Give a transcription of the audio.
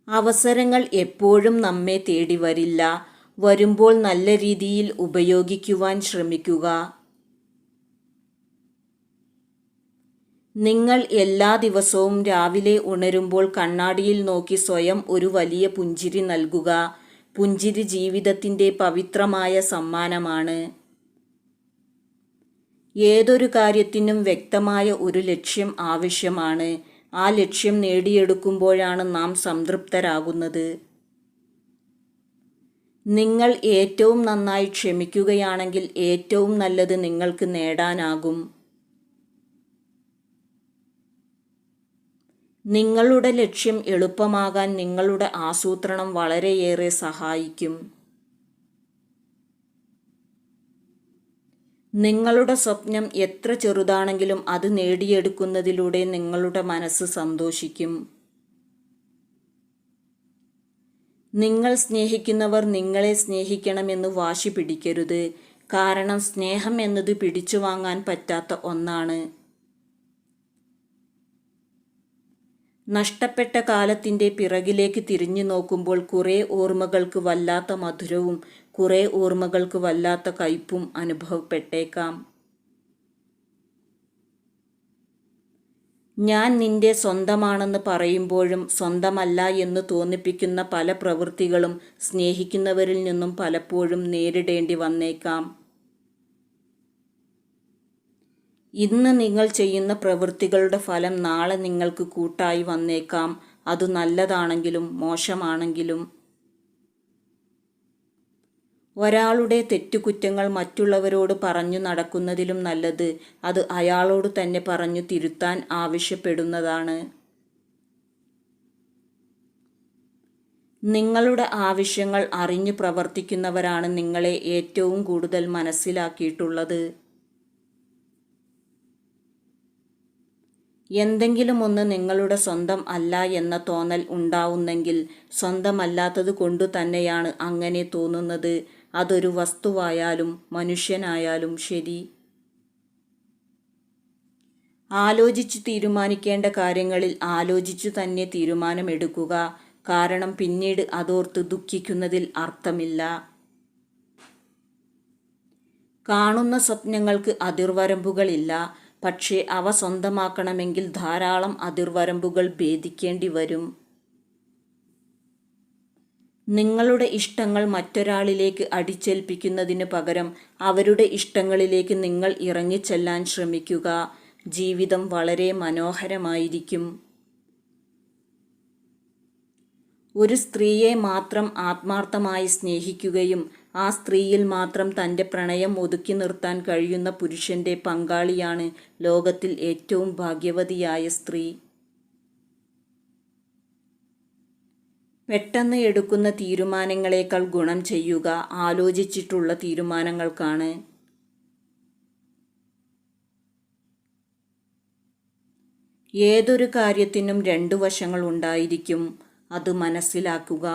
അവസരങ്ങൾ എപ്പോഴും നമ്മെ തേടി വരില്ല. വരുമ്പോൾ നല്ല രീതിയിൽ ഉപയോഗിക്കുവാൻ ശ്രമിക്കുക. നിങ്ങൾ എല്ലാ ദിവസവും രാവിലെ ഉണരുമ്പോൾ കണ്ണാടിയിൽ നോക്കി സ്വയം ഒരു വലിയ പുഞ്ചിരി നൽകുക. പുഞ്ചിരി ജീവിതത്തിൻ്റെ പവിത്രമായ സമ്മാനമാണ്. ഏതൊരു കാര്യത്തിനും വ്യക്തമായ ഒരു ലക്ഷ്യം ആവശ്യമാണ്. ആ ലക്ഷ്യം നേടിയെടുക്കുമ്പോഴാണ് നാം സംതൃപ്തരാകുന്നത്. നിങ്ങൾ ഏറ്റവും നന്നായി ക്ഷമിക്കുകയാണെങ്കിൽ ഏറ്റവും നല്ലത് നിങ്ങൾക്ക് നേടാനാകും. നിങ്ങളുടെ ലക്ഷ്യം എളുപ്പമാകാൻ നിങ്ങളുടെ ആസൂത്രണം വളരെയേറെ സഹായിക്കും. നിങ്ങളുടെ സ്വപ്നം എത്ര ചെറുതാണെങ്കിലും അത് നേടിയെടുക്കുന്നതിലൂടെ നിങ്ങളുടെ മനസ്സ് സന്തോഷിക്കും. നിങ്ങൾ സ്നേഹിക്കുന്നവർ നിങ്ങളെ സ്നേഹിക്കണമെന്ന് വാശി പിടിക്കരുത്. കാരണം സ്നേഹം എന്നത് പിടിച്ചു വാങ്ങാൻ പറ്റാത്ത ഒന്നാണ്. നഷ്ടപ്പെട്ട കാലത്തിൻ്റെ പിറകിലേക്ക് തിരിഞ്ഞു നോക്കുമ്പോൾ കുറേ ഓർമ്മകൾക്ക് വല്ലാത്ത മധുരവും കുറേ ഓർമ്മകൾക്ക് വല്ലാത്ത കയ്പും അനുഭവപ്പെട്ടേക്കാം. ഞാൻ നിന്റെ സ്വന്തമാണെന്ന് പറയുമ്പോഴും സ്വന്തമല്ല എന്ന് തോന്നിപ്പിക്കുന്ന പല പ്രവൃത്തികളും സ്നേഹിക്കുന്നവരിൽ നിന്നും പലപ്പോഴും നേരിടേണ്ടി വന്നേക്കാം. ഇന്ന് നിങ്ങൾ ചെയ്യുന്ന പ്രവൃത്തികളുടെ ഫലം നാളെ നിങ്ങൾക്ക് കൂട്ടായി വന്നേക്കാം. അത് നല്ലതാണെങ്കിലും മോശമാണെങ്കിലും. ഒരാളുടെ തെറ്റുകുറ്റങ്ങൾ മറ്റുള്ളവരോട് പറഞ്ഞു നടക്കുന്നതിലും നല്ലത് അത് അയാളോട് തന്നെ പറഞ്ഞു തിരുത്താൻ ആവശ്യപ്പെടുന്നതാണ്. നിങ്ങളുടെ ആവശ്യങ്ങൾ അറിഞ്ഞു പ്രവർത്തിക്കുന്നവരാണ് നിങ്ങളെ ഏറ്റവും കൂടുതൽ മനസ്സിലാക്കിയിട്ടുള്ളത്. എന്തെങ്കിലും ഒന്ന് നിങ്ങളുടെ സ്വന്തം അല്ല എന്ന തോന്നൽ ഉണ്ടാവുന്നെങ്കിൽ സ്വന്തമല്ലാത്തത് കൊണ്ടു തന്നെയാണ് അങ്ങനെ തോന്നുന്നത്. അതൊരു വസ്തുവായാലും മനുഷ്യനായാലും ശരി. ആലോചിച്ചു തീരുമാനിക്കേണ്ട കാര്യങ്ങളിൽ ആലോചിച്ചു തന്നെ തീരുമാനമെടുക്കുക. കാരണം പിന്നീട് അതോർത്ത് ദുഃഖിക്കുന്നതിൽ അർത്ഥമില്ല. കാണുന്ന സ്വപ്നങ്ങൾക്ക് അതിർവരമ്പുകളില്ല. പക്ഷേ അവ സ്വന്തമാക്കണമെങ്കിൽ ധാരാളം അതിർവരമ്പുകൾ ഭേദിക്കേണ്ടി വരും. നിങ്ങളുടെ ഇഷ്ടങ്ങൾ മറ്റൊരാളിലേക്ക് അടിച്ചേൽപ്പിക്കുന്നതിന് പകരം അവരുടെ ഇഷ്ടങ്ങളിലേക്ക് നിങ്ങൾ ഇറങ്ങിച്ചെല്ലാൻ ശ്രമിക്കുക. ജീവിതം വളരെ മനോഹരമായിരിക്കും. ഒരു സ്ത്രീയെ മാത്രം ആത്മാർത്ഥമായി സ്നേഹിക്കുകയും ആ സ്ത്രീയിൽ മാത്രം തൻ്റെ പ്രണയം ഒതുക്കി നിർത്താൻ കഴിയുന്ന പുരുഷൻ്റെ പങ്കാളിയാണ് ലോകത്തിൽ ഏറ്റവും ഭാഗ്യവതിയായ സ്ത്രീ. പെട്ടെന്ന് എടുക്കുന്ന തീരുമാനങ്ങളേക്കാൾ ഗുണം ചെയ്യുക ആലോചിച്ചിട്ടുള്ള തീരുമാനങ്ങൾക്കാണ്. ഏതൊരു കാര്യത്തിനും രണ്ടു വശങ്ങൾ ഉണ്ടായിരിക്കും. അത് മനസ്സിലാക്കുക.